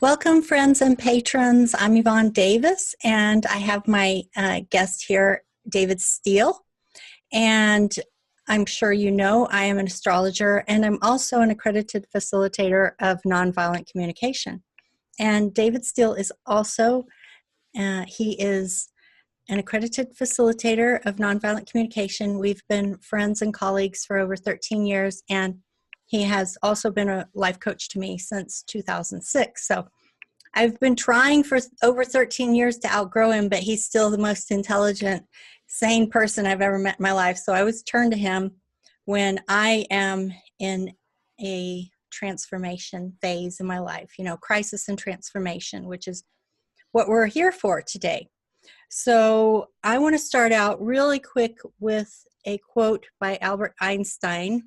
Welcome, friends and patrons. I'm Yvonne Davis, and I have my guest here, David Steele. And I'm sure you know I am an astrologer, and I'm also an accredited facilitator of nonviolent communication. And David Steele is also, he is an accredited facilitator of nonviolent communication. We've been friends and colleagues for over 13 years, and he has also been a life coach to me since 2006. So I've been trying for over 13 years to outgrow him, but he's still the most intelligent, sane person I've ever met in my life. So I always turn to him when I am in a transformation phase in my life, crisis and transformation, which is what we're here for today. So I want to start out really quick with a quote by Albert Einstein,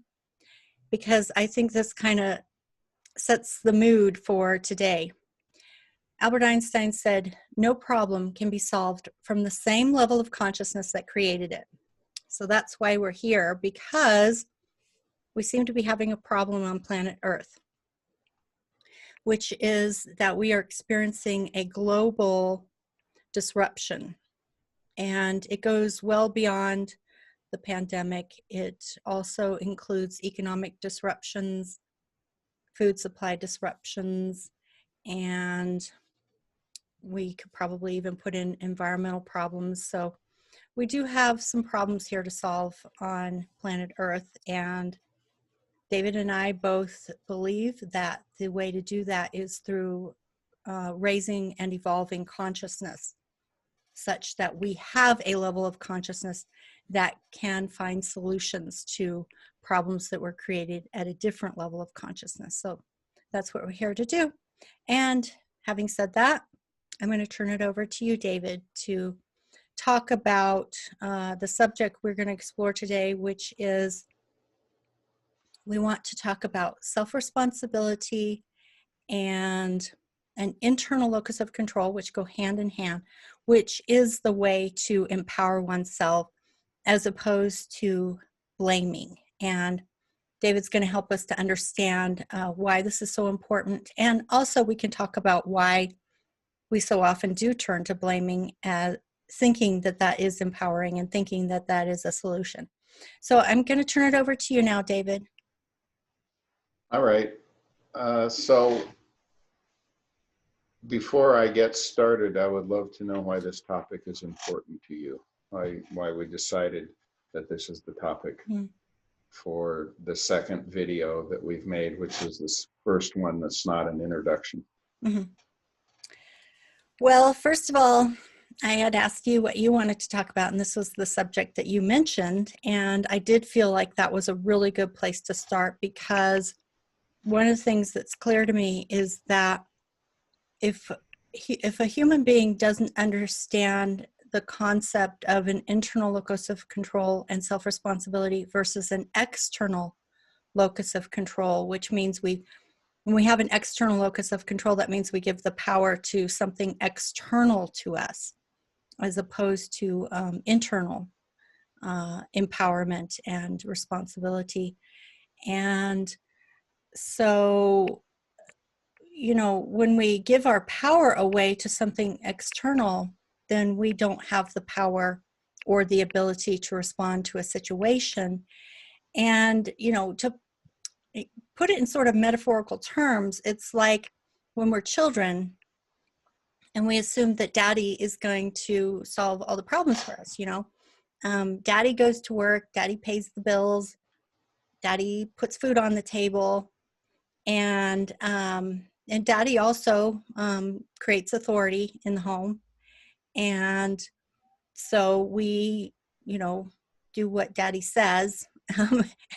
because I think this kind of sets the mood for today. Albert Einstein said, "No problem can be solved from the same level of consciousness that created it." So that's why we're here, because we seem to be having a problem on planet Earth, which is that we are experiencing a global disruption. And it goes well beyond the pandemic. It also includes economic disruptions, food supply disruptions, and we could probably even put in environmental problems. So we do have some problems here to solve on planet Earth. And David and I both believe that the way to do that is through raising and evolving consciousness, such that we have a level of consciousness that can find solutions to problems that were created at a different level of consciousness. So that's what we're here to do. And having said that, I'm going to turn it over to you, David, to talk about the subject we're going to explore today, which is we want to talk about self-responsibility and an internal locus of control, which go hand in hand, which is the way to empower oneself as opposed to blaming. And David's going to help us to understand why this is so important. And also we can talk about why we so often do turn to blaming, thinking that that is empowering and thinking that that is a solution. So I'm going to turn it over to you now, David. All right. So before I get started, I would love to know why this topic is important to you, why we decided that this is the topic for the second video that we've made, which is this first one that's not an introduction. Well, first of all, I had asked you what you wanted to talk about, and this was the subject that you mentioned, and I did feel like that was a really good place to start, because one of the things that's clear to me is that if a human being doesn't understand the concept of an internal locus of control and self-responsibility versus an external locus of control, which means when we have an external locus of control, that means we give the power to something external to us, as opposed to internal empowerment and responsibility. And so, when we give our power away to something external, then we don't have the power or the ability to respond to a situation. And, to put it in sort of metaphorical terms, it's like when we're children and we assume that daddy is going to solve all the problems for us. Daddy goes to work, daddy pays the bills, daddy puts food on the table, and daddy also creates authority in the home. And so we, do what daddy says.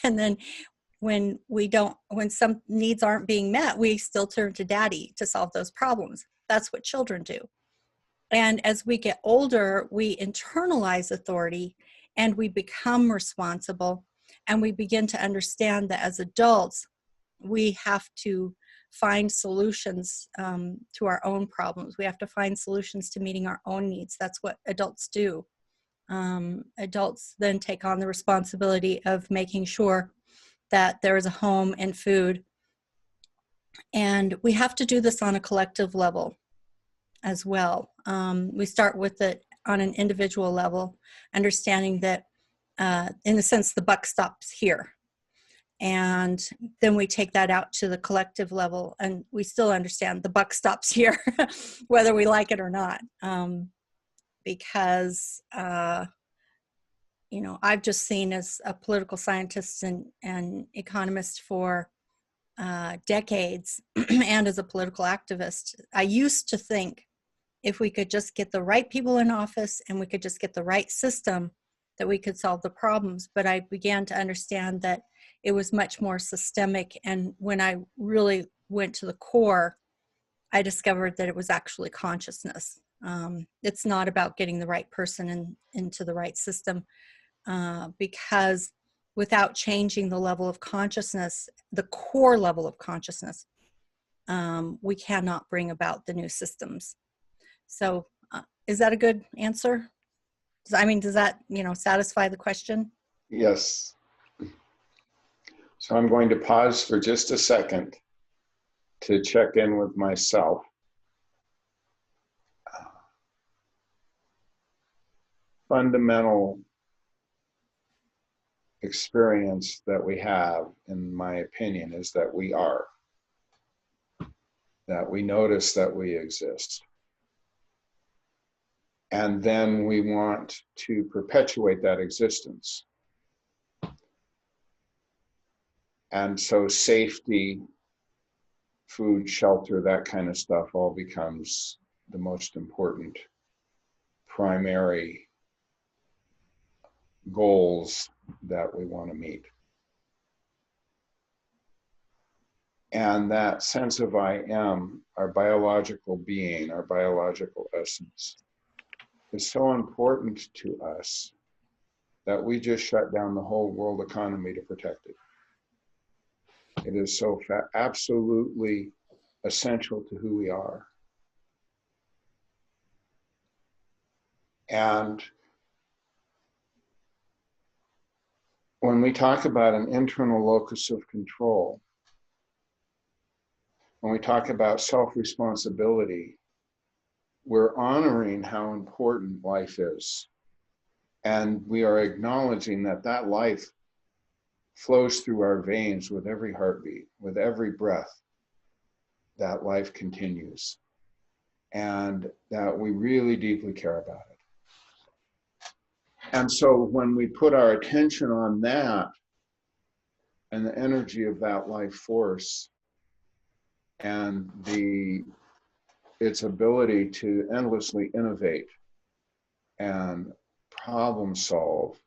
And then when some needs aren't being met, we still turn to daddy to solve those problems. That's what children do. And as we get older, we internalize authority and we become responsible, and we begin to understand that as adults, we have to find solutions to our own problems. We have to find solutions to meeting our own needs. That's what adults do. Adults then take on the responsibility of making sure that there is a home and food And we have to do this on a collective level as well. We start with it on an individual level, understanding that, in a sense, the buck stops here. And then we take that out to the collective level, and we still understand the buck stops here, whether we like it or not. Because, you know, I've just seen, as a political scientist and economist for decades, and as a political activist, I used to think if we could just get the right people in office and we could just get the right system, that we could solve the problems. But I began to understand that it was much more systemic. And when I really went to the core, I discovered that it was actually consciousness. It's not about getting the right person into the right system, because without changing the level of consciousness, the core level of consciousness, we cannot bring about the new systems. So is that a good answer? I mean, does that, you know, satisfy the question? Yes. So I'm going to pause for just a second to check in with myself. Fundamental experience that we have, in my opinion, is that we are, that we notice that we exist. And then we want to perpetuate that existence. And so safety, food, shelter, that kind of stuff all becomes the most important primary goals that we want to meet. And that sense of I am, our biological being, our biological essence, is so important to us that we just shut down the whole world economy to protect it. It is so absolutely essential to who we are. And when we talk about an internal locus of control, when we talk about self-responsibility, we're honoring how important life is. And we are acknowledging that that life flows through our veins with every heartbeat, with every breath. That life continues. And that we really deeply care about it. And so when we put our attention on that and the energy of that life force and its ability to endlessly innovate and problem solve,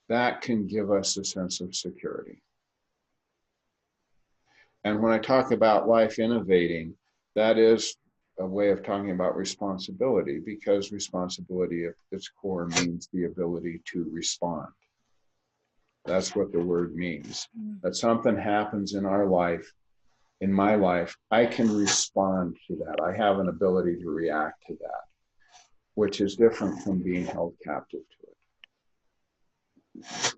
that can give us a sense of security. And when I talk about life innovating, that is a way of talking about responsibility, because responsibility at its core means the ability to respond. That's what the word means. That something happens in our life, in my life, I can respond to that. I have an ability to react to that, which is different from being held captive to it.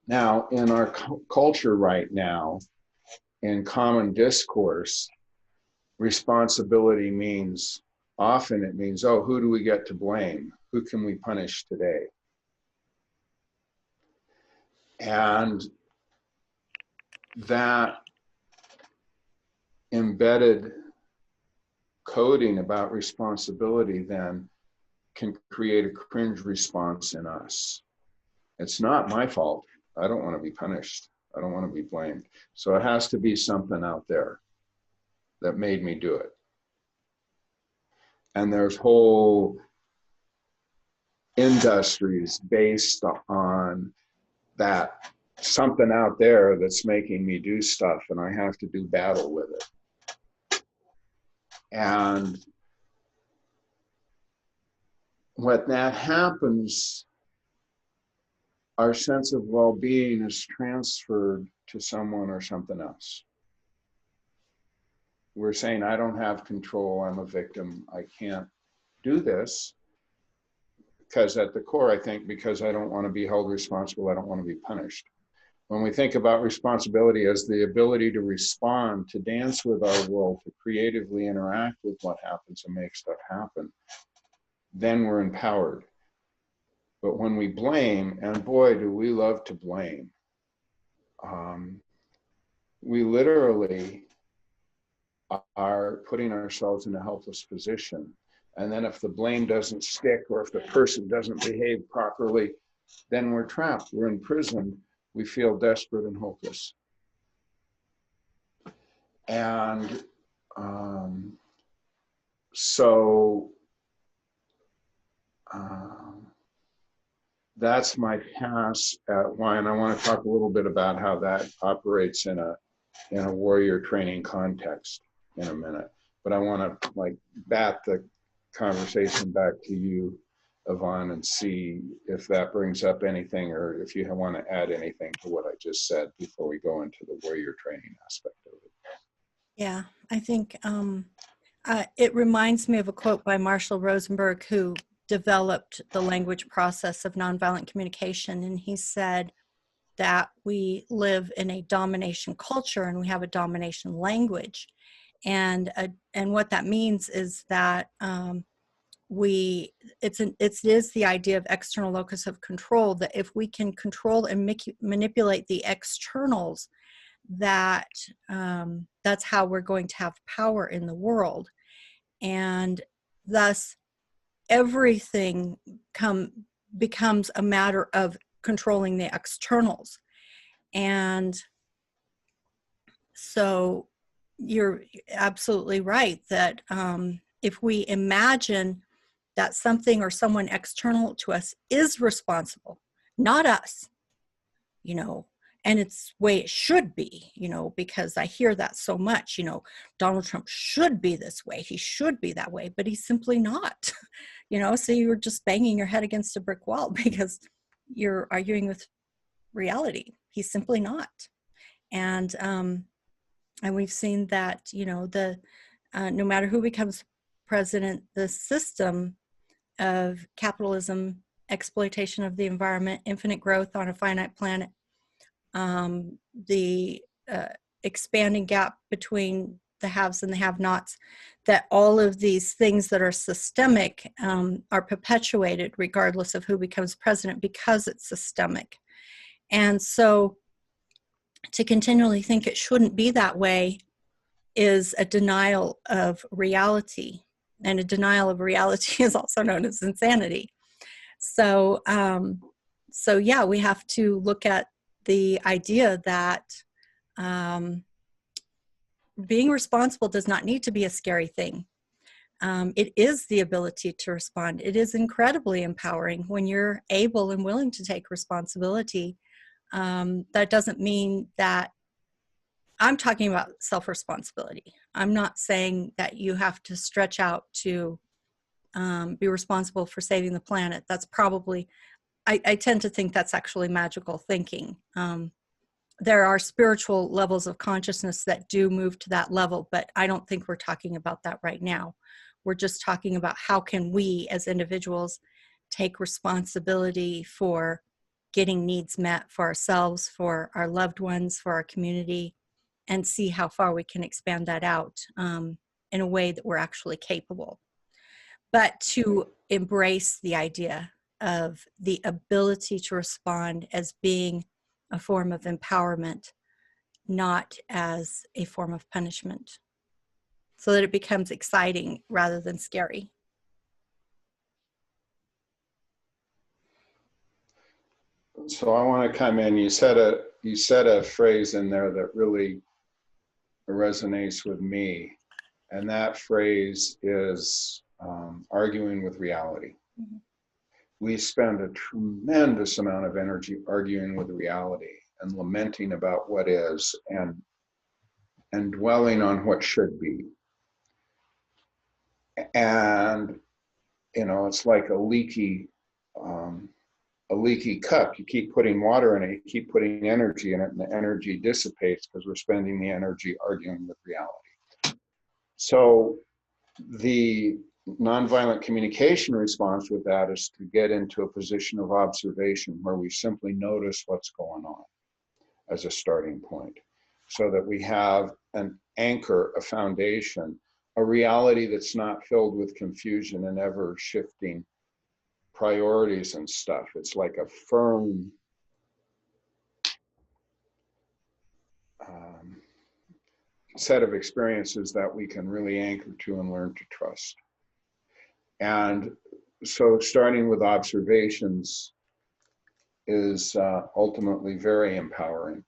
Now, in our culture right now, in common discourse, responsibility means, often it means, oh, who do we get to blame? Who can we punish today? And that embedded coding about responsibility then can create a cringe response in us. It's not my fault. I don't want to be punished. I don't want to be blamed. So it has to be something out there that made me do it. And there's whole industries based on that, something out there that's making me do stuff and I have to do battle with it. And when that happens, our sense of well-being is transferred to someone or something else. We're saying, I don't have control, I'm a victim, I can't do this. Because at the core, I think, because I don't want to be held responsible, I don't want to be punished. when we think about responsibility as the ability to respond, to dance with our world, to creatively interact with what happens and make stuff happen, then we're empowered. But when we blame, and boy, do we love to blame, we literally are putting ourselves in a helpless position. And then if the blame doesn't stick, or if the person doesn't behave properly, then we're trapped, we're imprisoned, we feel desperate and hopeless. And that's my pass at why, and I want to talk a little bit about how that operates in a warrior training context in a minute. But I want to like bat the conversation back to you, Yvonne, and see if that brings up anything, or if you want to add anything to what I just said before we go into the warrior training aspect of it. Yeah, I think it reminds me of a quote by Marshall Rosenberg, who developed the language process of nonviolent communication. And he said that we live in a domination culture and we have a domination language. And what that means is that it is the idea of external locus of control, that if we can control and manipulate the externals, that that's how we're going to have power in the world. And thus everything becomes a matter of controlling the externals. And so you're absolutely right that if we imagine that something or someone external to us is responsible, not us, you know, and it's the way it should be, you know, because I hear that so much, you know, Donald Trump should be this way, he should be that way, but he's simply not, you know, so you're just banging your head against a brick wall because you're arguing with reality. He's simply not. And we've seen that, you know, no matter who becomes president, the system of capitalism, exploitation of the environment, infinite growth on a finite planet, the expanding gap between the haves and the have-nots, that all of these things that are systemic are perpetuated regardless of who becomes president, because it's systemic. And so to continually think it shouldn't be that way is a denial of reality. And a denial of reality is also known as insanity. So, yeah, we have to look at the idea that being responsible does not need to be a scary thing. It is the ability to respond. It is incredibly empowering when you're able and willing to take responsibility. That doesn't mean that I'm talking about self-responsibility. I'm not saying that you have to stretch out to be responsible for saving the planet. That's probably, I tend to think that's actually magical thinking. There are spiritual levels of consciousness that do move to that level, but I don't think we're talking about that right now. We're just talking about how can we as individuals take responsibility for getting needs met for ourselves, for our loved ones, for our community, and see how far we can expand that out in a way that we're actually capable. But to embrace the idea of the ability to respond as being a form of empowerment, not as a form of punishment, so that it becomes exciting rather than scary. So I want to come in. You said a phrase in there that really resonates with me, and that phrase is arguing with reality. Mm-hmm. We spend a tremendous amount of energy arguing with reality and lamenting about what is, and dwelling on what should be. And you know, it's like a leaky cup. You keep putting water in it, you keep putting energy in it, and the energy dissipates because we're spending the energy arguing with reality. So the nonviolent communication response with that is to get into a position of observation where we simply notice what's going on. as a starting point, so that we have an anchor, a foundation, a reality that's not filled with confusion and ever shifting priorities and stuff. It's like a firm set of experiences that we can really anchor to and learn to trust. And so starting with observations is ultimately very empowering.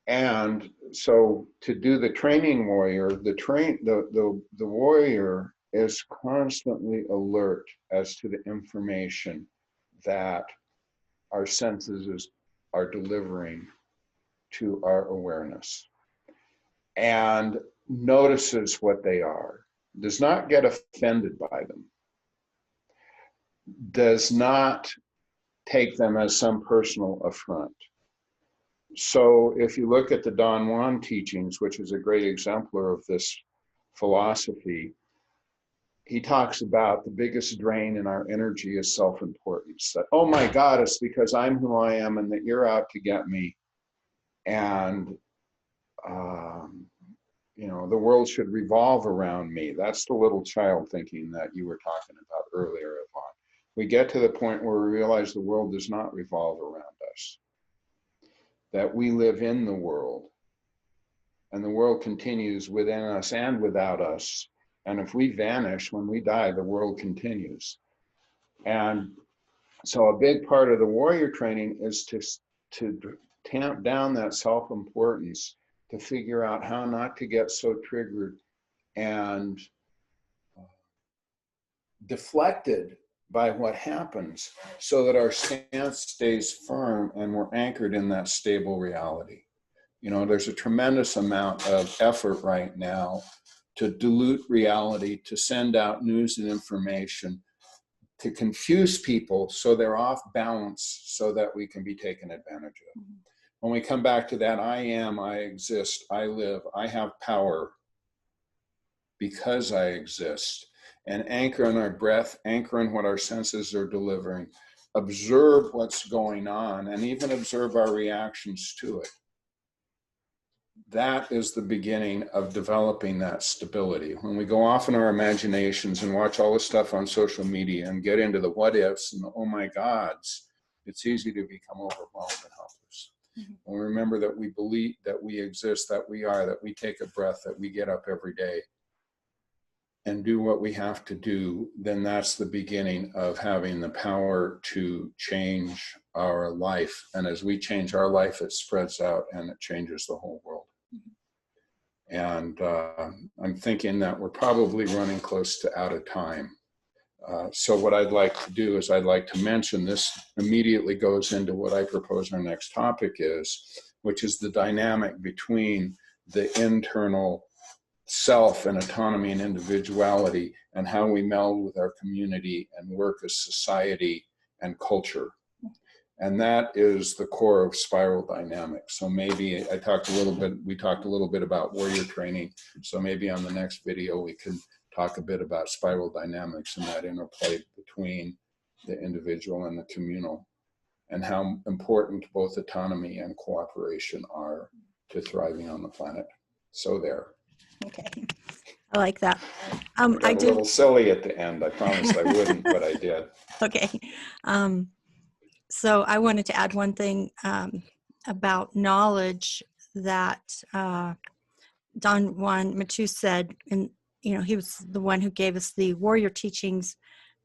And so to do the training warrior, the warrior is constantly alert as to the information that our senses are delivering to our awareness, and notices what they are, does not get offended by them, does not take them as some personal affront. So if you look at the Don Juan teachings, which is a great exemplar of this philosophy, he talks about the biggest drain in our energy is self-importance. That, oh my God, it's because I'm who I am and that you're out to get me. And, you know, the world should revolve around me. That's the little child thinking that you were talking about earlier, Yvonne. We get to the point where we realize the world does not revolve around us, that we live in the world, and the world continues within us and without us. And if we vanish, when we die, the world continues. And so a big part of the warrior training is to tamp down that self-importance, to figure out how not to get so triggered and deflected by what happens, so that our stance stays firm and we're anchored in that stable reality. You know, there's a tremendous amount of effort right now to dilute reality, to send out news and information, to confuse people so they're off balance, so that we can be taken advantage of. When we come back to that, I am, I exist, I live, I have power because I exist, and anchor in our breath, anchor in what our senses are delivering, observe what's going on, and even observe our reactions to it. That is the beginning of developing that stability. When we go off in our imaginations and watch all the stuff on social media and get into the what ifs and the oh my gods, it's easy to become overwhelmed and helpless. And we remember that we believe, that we exist, that we are, that we take a breath, that we get up every day and do what we have to do, then that's the beginning of having the power to change our life. And as we change our life, it spreads out and it changes the whole world. And I'm thinking that we're probably running close to out of time. So what I'd like to do is I'd like to mention, this immediately goes into what I propose our next topic is, which is the dynamic between the internal self and autonomy and individuality, and how we meld with our community and work as society and culture. And that is the core of spiral dynamics. So maybe we talked a little bit about warrior training. So maybe on the next video, we can talk a bit about spiral dynamics and that interplay between the individual and the communal, and how important both autonomy and cooperation are to thriving on the planet. So there. Okay, I like that. I got a little silly at the end. I promised I wouldn't, but I did. Okay. So I wanted to add one thing about knowledge that Don Juan Machu said, and you know, he was the one who gave us the warrior teachings,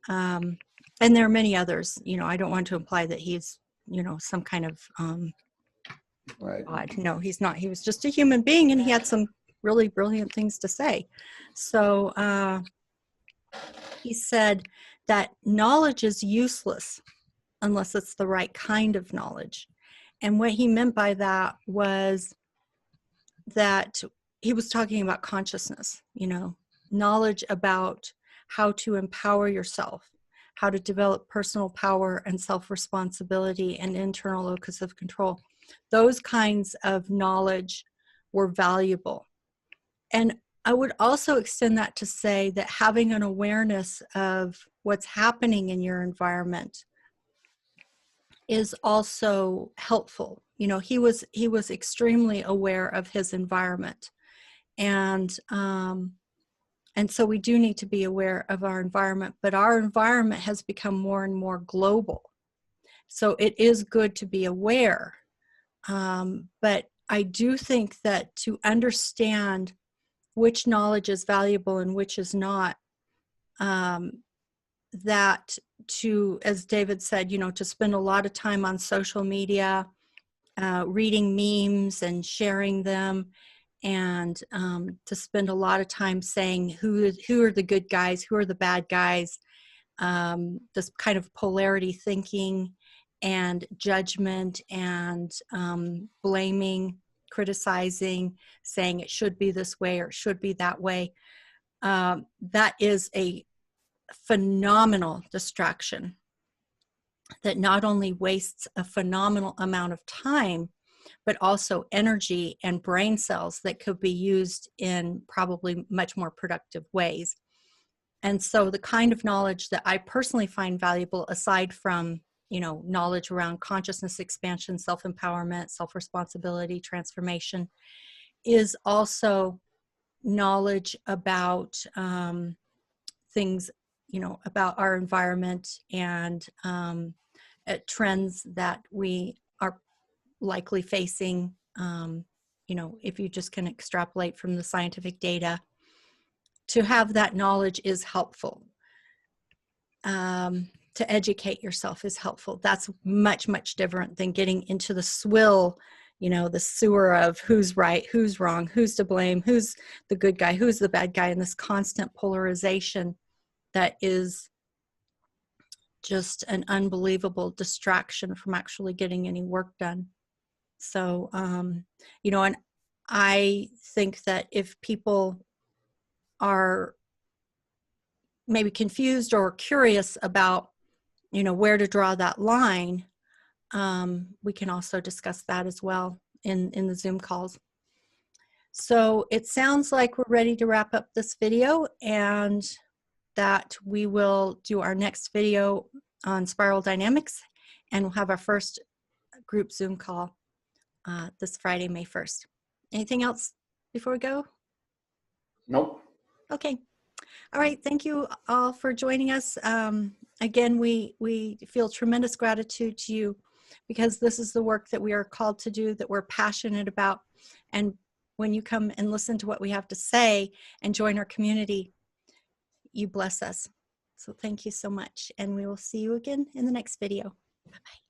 and there are many others. You know, I don't want to imply that he's, you know, some kind of right. God. No, he's not. He was just a human being, and he had some really brilliant things to say. So he said that knowledge is useless unless it's the right kind of knowledge. And what he meant by that was that he was talking about consciousness, you know, knowledge about how to empower yourself, how to develop personal power and self-responsibility and internal locus of control. Those kinds of knowledge were valuable. And I would also extend that to say that having an awareness of what's happening in your environment is also helpful. You know, he was extremely aware of his environment, and so we do need to be aware of our environment, but our environment has become more and more global. So it is good to be aware. But I do think that to understand which knowledge is valuable and which is not, that to, as David said, you know, to spend a lot of time on social media, reading memes and sharing them, and to spend a lot of time saying who are the good guys, who are the bad guys, this kind of polarity thinking and judgment and blaming, criticizing, saying it should be this way or it should be that way. That is a phenomenal distraction that not only wastes a phenomenal amount of time, but also energy and brain cells that could be used in probably much more productive ways. And so the kind of knowledge that I personally find valuable, aside from, you know, knowledge around consciousness expansion, self-empowerment, self-responsibility, transformation, is also knowledge about things, you know, about our environment and trends that we are likely facing. You know, if you just can extrapolate from the scientific data, to have that knowledge is helpful. To educate yourself is helpful. That's much, much different than getting into the swill, you know, the sewer of who's right, who's wrong, who's to blame, who's the good guy, who's the bad guy, and this constant polarization that is just an unbelievable distraction from actually getting any work done. So, you know, and I think that if people are maybe confused or curious about, you know, where to draw that line, we can also discuss that as well in the Zoom calls. So it sounds like we're ready to wrap up this video, and that we will do our next video on spiral dynamics, and we'll have our first group Zoom call this Friday, May 1st. Anything else before we go? Nope. Okay. All right. Thank you all for joining us. Again, we feel tremendous gratitude to you, because this is the work that we are called to do, that we're passionate about. And when you come and listen to what we have to say and join our community, you bless us. So thank you so much. And we will see you again in the next video. Bye-bye.